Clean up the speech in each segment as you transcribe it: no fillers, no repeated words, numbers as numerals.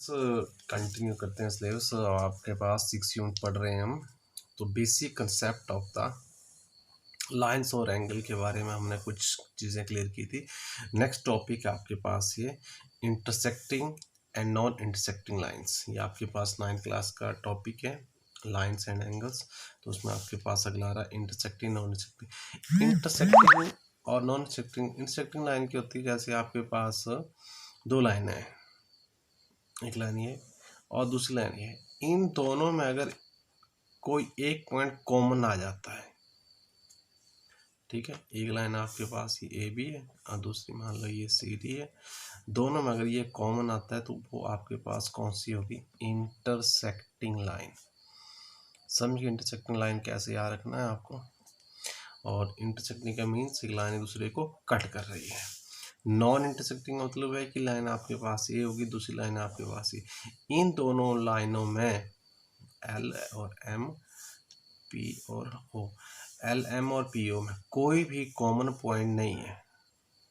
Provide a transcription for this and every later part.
Continue करते हैं syllabus. आपके पास 6 यूनिट पढ़ रहे हैं हम। तो basic concept of the lines और एंगल के बारे में हमने कुछ चीज़ें क्लियर की थी। नेक्स्ट टॉपिक है आपके पास ये intersecting and non intersecting lines. ये आपके पास 9th क्लास का टॉपिक है, लाइंस एंड एंगल्स। तो उसमें आपके पास अगला रहा इंटरसेक्टिंग नॉन इंटरसेक्टिंग। इंटरसेक्टिंग और नॉन इंटरसेक्टिंग, इंटरसेक्टिंग लाइन की होती है जैसे आपके पास दो लाइनें हैं, एक लाइन ये और दूसरी लाइन ये। इन दोनों में अगर कोई एक पॉइंट कॉमन आ जाता है, ठीक है, एक लाइन आपके पास ये ए बी है और दूसरी मान लो ये सी डी है, दोनों में अगर ये कॉमन आता है तो वो आपके पास कौन सी होगी? Intersecting line. समझिए इंटरसेक्टिंग लाइन कैसे याद रखना है आपको। और इंटरसेक्टिंग का मीन्स एक लाइन एक दूसरे को कट कर रही है। नॉन इंटरसेक्टिंग मतलब है कि लाइन आपके पास ए होगी, दूसरी लाइन आपके पास ए। इन दोनों लाइनों में एल और एम, पी और ओ, एल एम और पी ओ में कोई भी कॉमन पॉइंट नहीं है,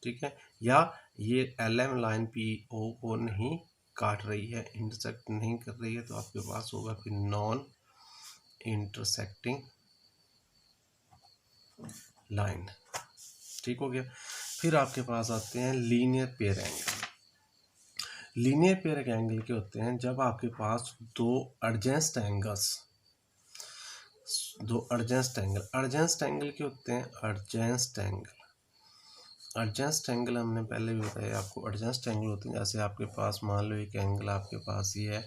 ठीक है, या ये L M line P O को नहीं काट रही है, इंटरसेक्ट नहीं कर रही है, तो आपके पास होगा फिर नॉन इंटरसेक्टिंग लाइन। ठीक हो गया। फिर आपके पास आते हैं linear pair angle. Linear pair angle के होते हैं जब आपके पास दो एडजेंस्ट एंगल्स, दो एडजेंस्ट एंगल के होते हैं एडजेंस्ट एंगल। एडजेंस्ट एंगल हमने पहले भी बताया आपको। एडजेंस्ट एंगल होते हैं जैसे आपके पास मान लो एक एंगल आपके पास ये है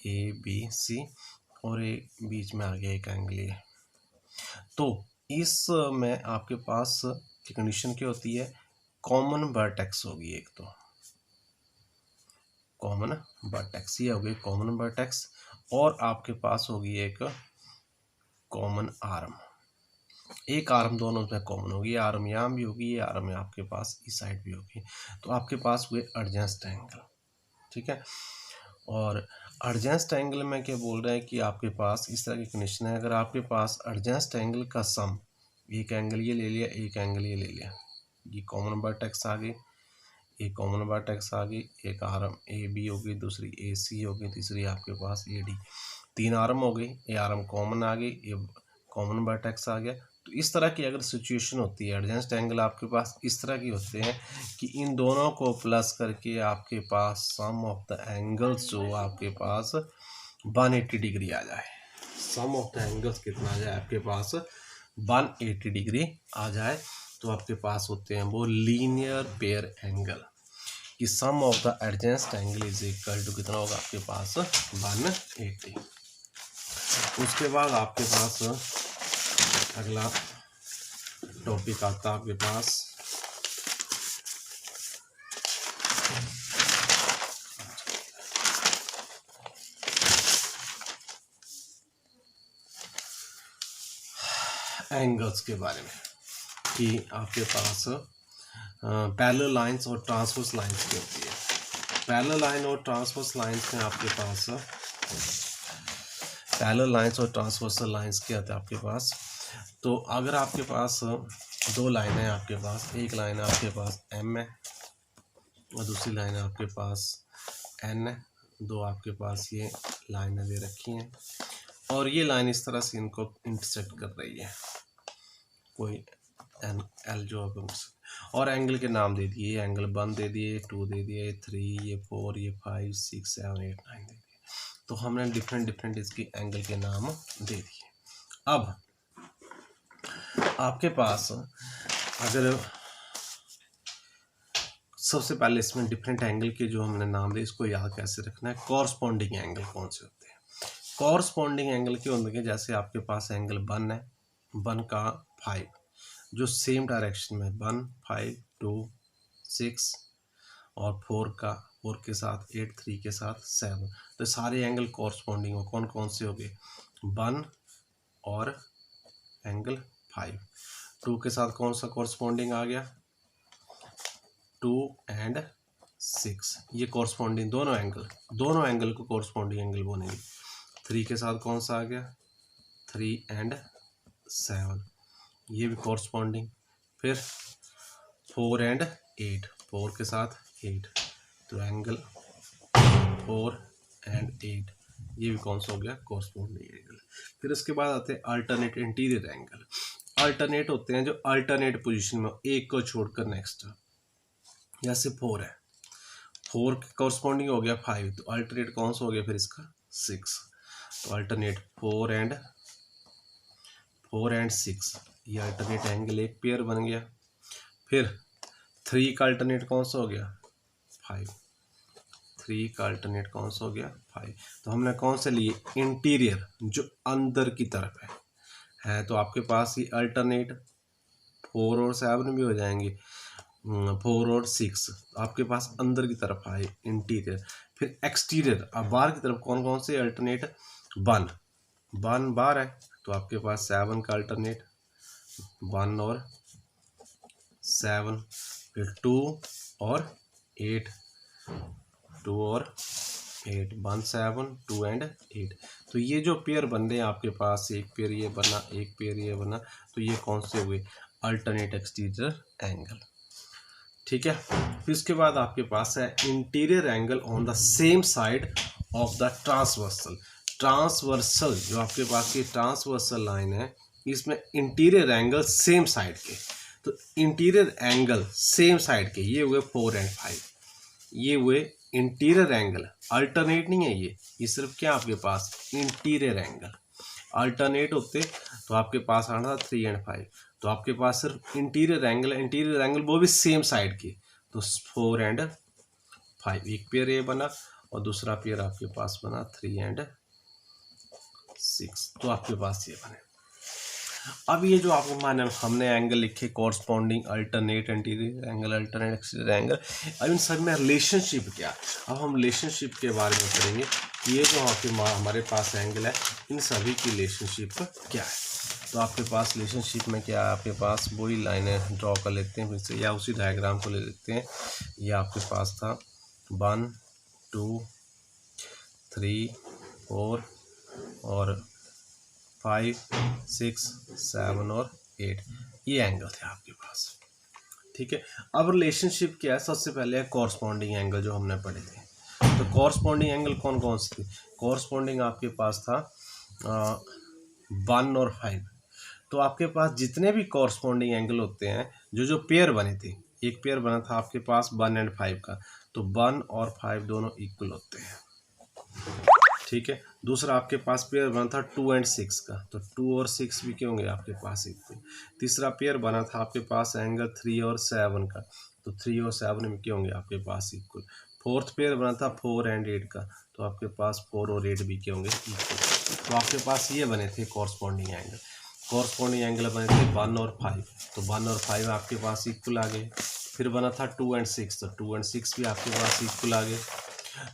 ए बी सी और एक बीच में आ गया एक एंगल ये। तो इसमें आपके पास की कंडीशन क्या होती है? कॉमन वर्टेक्स होगी एक, तो कॉमन वर्टेक्स ये होगी कॉमन वर्टेक्स, और आपके पास होगी एक कॉमन आर्म। एक आर्म दोनों में कॉमन होगी, आर्म यहाँ भी होगी, ये आर्म आपके पास इस साइड भी होगी। तो आपके पास हुए एडजेंस्ट एंगल, ठीक है। और एडजेंस्ट एंगल में क्या बोल रहे हैं कि आपके पास इस तरह की कंडीशन है, अगर आपके पास एडजेंस्ट एंगल का सम, एक एंगल ये ले लिया, एक एंगल ये ले लिया, ये कॉमन वर्टेक्स आ गई, एक कॉमन वर्टेक्स आ गई, एक आर्म ए बी होगी, दूसरी ए सी होगी, तीसरी आपके पास ए डी, तीन आर्म हो गई, ये आर्म कॉमन आ गई, ये कॉमन वर्टेक्स आ गया। तो इस तरह की अगर सिचुएशन होती है, एडजेंस्ट एंगल आपके पास इस तरह की होते हैं कि इन दोनों को प्लस करके आपके पास सम ऑफ द एंगल्स जो आपके पास 180 डिग्री आ जाए। सम ऑफ द एंगल्स कितना आ जाए आपके पास? 180 डिग्री आ जाए, तो आपके पास होते हैं वो लीनियर पेयर एंगल। कि sum of the adjacent angle is equal to कितना होगा आपके पास? 180। उसके बाद आपके पास अगला टॉपिक आता है आपके पास एंगल्स के बारे में, कि आपके पास पैरेलल लाइंस और ट्रांसवर्स लाइंस की होती है। पैरेलल लाइन और ट्रांसवर्स लाइंस में आपके पास पैरेलल लाइंस और ट्रांसवर्सल लाइंस क्या होता है आपके पास? तो अगर आपके पास दो लाइन है आपके पास, एक लाइन आपके पास एम है और दूसरी लाइन आपके पास एन है, दो आपके पास ये लाइनें दे रखी हैं और ये लाइन इस तरह से इनको इंटरसेक्ट कर रही है, कोई एन एल जो अब, और एंगल के नाम दे दिए, एंगल 1 दे दिए, 2 दे दिए, 3, ये 4, ये 5, 6, 7, 8, 9 दे दिए। तो हमने डिफरेंट इसकी एंगल के नाम दे दिए। अब आपके पास अगर सबसे पहले इसमें डिफरेंट एंगल के जो हमने नाम दिए, इसको याद कैसे रखना है? कॉरस्पॉन्डिंग एंगल कौन से होते हैं? कॉरस्पॉन्डिंग एंगल के होंगे जैसे आपके पास एंगल 1 है, 1 का 5 जो सेम डायरेक्शन में 1, 5, 2, 6 और 4 के साथ 8, 3 के साथ 7, तो सारे एंगल कॉरस्पॉन्डिंग हो। कौन कौन से हो गए? 1 और एंगल 5। 2 के साथ कौन सा कॉरस्पॉन्डिंग आ गया? 2 एंड 6, ये कॉरस्पॉन्डिंग दोनों एंगल को कॉरस्पॉन्डिंग एंगल बोलेंगे। 3 के साथ कौन सा आ गया? 3 एंड 7, ये भी कॉरस्पॉन्डिंग। फिर 4 एंड 8, 4 के साथ 8, तो एंगल 4 एंड 8, ये भी कौन सा हो गया, कॉरस्पॉन्डिंग एंगल। फिर उसके बाद आते हैं अल्टरनेट इंटीरियर एंगल। अल्टरनेट होते हैं जो अल्टरनेट पोजीशन में, एक को छोड़कर नेक्स्ट, जैसे 4 है, 4 कॉरस्पॉन्डिंग हो गया 5, तो अल्टरनेट कौन सा हो गया फिर इसका 6, तो अल्टरनेट 4 एंड 6, ये अल्टरनेट एंगल एक पेयर बन गया। फिर 3 का अल्टरनेट कौन सा हो गया 5, 3 का अल्टरनेट कौन सा हो गया 5, तो हमने कौन से लिए, इंटीरियर जो अंदर की तरफ है तो आपके पास ये अल्टरनेट 4 और 7 भी हो जाएंगे, 4 और 6 आपके पास अंदर की तरफ आए इंटीरियर। फिर एक्सटीरियर, अब बाहर की तरफ कौन कौन से अल्टरनेट, 1 बाहर है तो आपके पास 7 का अल्टरनेट 1 और 7, फिर 2 और 8, 2 और 8, 1 7 2 एंड 8, तो ये जो पेयर बन रहे हैं आपके पास, एक पेयर ये बना, एक पेयर ये बना, तो ये कौन से हुए, अल्टरनेट एक्सटीरियर एंगल। ठीक है। फिर इसके बाद आपके पास है interior angle on the same side of the transversal. Transversal जो आपके पास ये ट्रांसवर्सल लाइन है, इसमें इंटीरियर एंगल सेम साइड के, तो इंटीरियर एंगल सेम साइड के ये हुए 4 एंड 5, ये हुए इंटीरियर एंगल, अल्टरनेट नहीं है ये सिर्फ क्या आपके पास इंटीरियर एंगल। अल्टरनेट होते तो आपके पास आना था 3 एंड 5, तो आपके पास सिर्फ इंटीरियर एंगल है, इंटीरियर एंगल वो भी सेम साइड के, तो 4 एंड 5, एक पेयर ये बना और दूसरा पेयर आपके पास बना 3 एंड 6, तो आपके पास ये बने। अब ये जो आपको माने हमने एंगल लिखे corresponding, alternate interior angle, alternate exterior angle, अब इन सब में रिलेशनशिप क्या है, अब हम रिलेशनशिप के बारे में पढ़ेंगे। ये जो आपके हमारे पास एंगल है इन सभी की रिलेशनशिप क्या है। तो आपके पास रिलेशनशिप में क्या है, आपके पास वही लाइनें ड्रॉ कर लेते हैं फिर से, या उसी डायग्राम को ले लेते हैं। ये आपके पास था 1 2 3 4 और 5 6 7 और 8, ये एंगल थे आपके पास। ठीक है। अब रिलेशनशिप क्या है, सबसे पहले है कॉरस्पॉन्डिंग एंगल जो हमने पढ़े थे। तो कॉरस्पॉन्डिंग एंगल कौन कौन से थे, कॉरस्पॉन्डिंग आपके पास था 1 और 5, तो आपके पास जितने भी कॉरस्पॉन्डिंग एंगल होते हैं, जो पेयर बने थे, एक पेयर बना था आपके पास 1 एंड 5 का, तो 1 और 5 दोनों इक्वल होते हैं। ठीक है। दूसरा आपके पास पेयर बना था 2 एंड 6 का, तो 2 और 6 भी क्या होंगे आपके पास इक्वल। तीसरा पेयर बना था आपके पास एंगल 3 और 7 का, तो 3 और 7 में क्या होंगे आपके पास इक्वल। फोर्थ पेयर बना था 4 एंड 8 का, तो आपके पास 4 और 8 भी क्या होंगे इक्वल। तो आपके पास ये बने थे कॉरस्पॉन्डिंग एंगल। कॉरस्पॉन्डिंग एंगल बने थे 1 और 5, तो 1 और 5 आपके पास इक्वल आ गए। फिर बना था 2 एंड 6, तो 2 एंड 6 भी आपके पास इक्वल आ गए।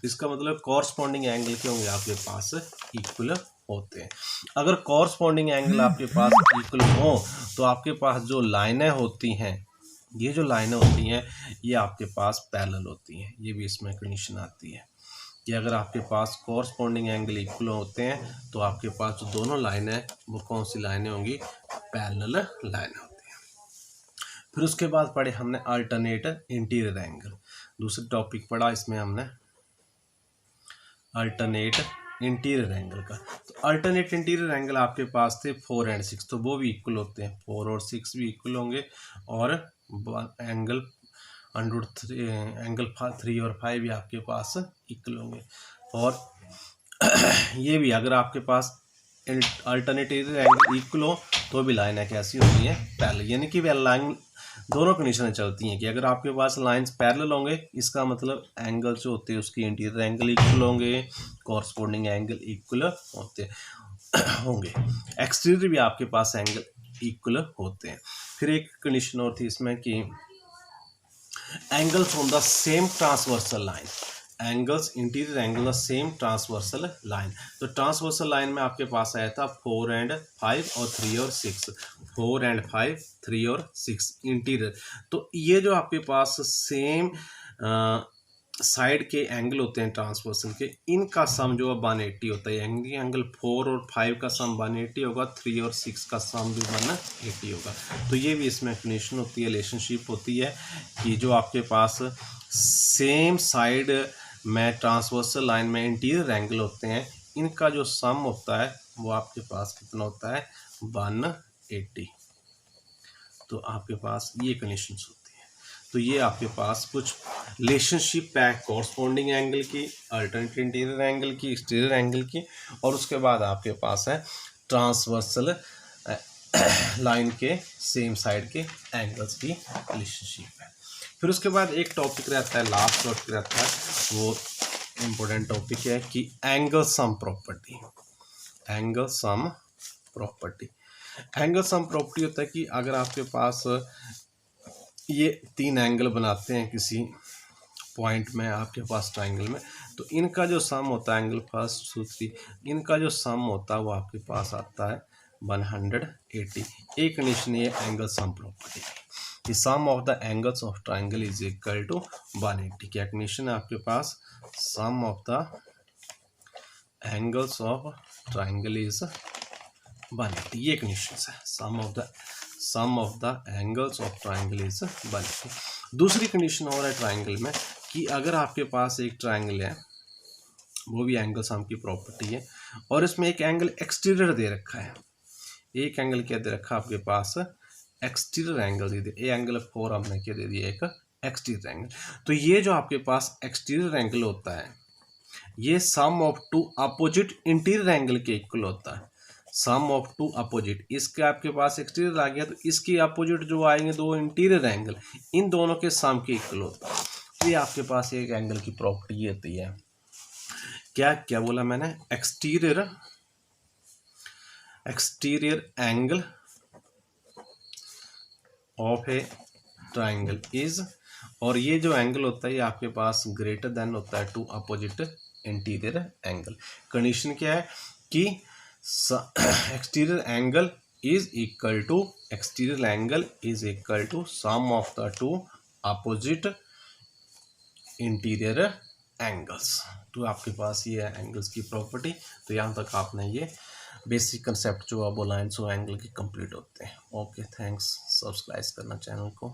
इसका मतलब कॉरस्पॉन्डिंग एंगल क्या होंगे आपके पास इक्वल होते हैं। अगर कॉरस्पॉन्डिंग एंगल आपके पास इक्वल हो तो आपके पास जो लाइनें होती हैं, ये जो लाइनें होती हैं ये आपके पास पैरेलल होती हैं। ये भी इसमें कंडीशन आती है कि अगर आपके पास कॉरस्पॉन्डिंग एंगल इक्वल होते हैं तो आपके पास जो दोनों लाइनें हैं वो कौन सी लाइनें होंगी, पैरेलल लाइनें होती हैं। फिर उसके बाद पढ़े हमने अल्टरनेट इंटीरियर एंगल, दूसरा टॉपिक पढ़ा इसमें हमने अल्टरनेट इंटीरियर एंगल का। तो अल्टरनेट इंटीरियर एंगल आपके पास थे 4 एंड 6, तो वो भी इक्वल होते हैं, 4 और 6 भी इक्वल होंगे, और एंगल अंडर 3 और 5 भी आपके पास इक्वल होंगे। और ये भी अगर आपके पास अल्टरनेटिव एंगल इक्वल हो तो भी लाइनें कैसी होती हैं, पैरेलल, यानी कि वह लाइन दोनों कंडीशनें चलती हैं कि अगर आपके पास लाइंस पैरेलल होंगे इसका मतलब एंगल जो होते हैं उसकी इंटीरियर एंगल इक्वल होंगे, कॉरस्पॉन्डिंग एंगल इक्वल होते होंगे, एक्सटीरियर भी आपके पास एंगल इक्वल होते हैं। फिर एक कंडीशन और थी इसमें कि angles on the same transversal line, angles interior angle the same transversal line. तो ट्रांसवर्सल लाइन में आपके पास आया था 4 एंड 5 और 3 और 6, 4 एंड 5 3 और 6 इंटीरियर। तो ये जो आपके पास सेम साइड के एंगल होते हैं ट्रांसवर्सल के, इनका सम जो है 180 होता है। एंगल 4 और 5 का सम 180 होगा, 3 और 6 का सम भी 180 होगा। तो ये भी इसमें कंडीशन होती है, रिलेशनशिप होती है कि जो आपके पास सेम साइड में ट्रांसवर्सल लाइन में इंटीरियर एंगल होते हैं, इनका जो सम होता है वो आपके पास कितना होता है 180। तो आपके पास ये कंडीशंस होती हैं। तो ये आपके पास कुछ रिलेशनशिप है कॉरस्पॉन्डिंग एंगल की, अल्टरनेट इंटीरियर एंगल की, एक्सटीरियर एंगल की, और उसके बाद आपके पास है ट्रांसवर्सल लाइन के सेम साइड के एंगल्स की रिलेशनशिप है। फिर उसके बाद एक टॉपिक रहता है, लास्ट टॉपिक रहता है, वो इम्पोर्टेंट टॉपिक है कि angle sum property. Angle sum property, angle sum property होता है कि अगर आपके पास ये 3 एंगल बनाते हैं किसी पॉइंट में आपके पास ट्राइंगल में, तो इनका जो सम होता है एंगल फर्स्ट टू थ्री, इनका जो सम होता है वो आपके पास आता है 180। एक कंडीशन ये angle sum property, the sum of the angles of triangle is equal to 180। क्या कंडीशन है आपके पास, sum of the angles of triangle is 180, ये कंडीशन है, sum of the angles of triangle is 180। दूसरी कंडीशन और है ट्राइंगल में कि अगर आपके पास एक ट्राइंगल है, वो भी एंगल सम की प्रॉपर्टी है, और इसमें एक एंगल एक्सटीरियर दे रखा है, एक एंगल क्या दे रखा है आपके पास, एक्सटीरियर एंगल दे दिया, एंगल 4 हमने क्या दे दिया, एक एक्सटीरियर एंगल। तो ये जो आपके पास एक्सटीरियर एंगल होता है, ये सम ऑफ 2 अपोजिट इंटीरियर एंगल के इक्वल होता है, सम ऑफ 2 अपोजिट। इसके आपके पास एक्सटीरियर आ गया, तो इसके अपोजिट जो आएंगे 2 इंटीरियर एंगल, इन दोनों के सम के इक्वल होता है। ये आपके पास एक एंगल की प्रॉपर्टी होती है। क्या क्या बोला मैंने, exterior angle of A triangle is, और ये जो एंगल होता है ये आपके पास ग्रेटर देन होता है 2 अपोजिट इंटीरियर एंगल। कंडीशन क्या है कि exterior angle is equal to sum of the 2 opposite interior angles. तो आपके पास ये है एंगल्स की प्रॉपर्टी। तो यहाँ तक आपने ये बेसिक कंसेप्ट जो है वो लाइन्स और एंगल के कंप्लीट होते हैं। ओके, थैंक्स, सब्सक्राइब करना चैनल को।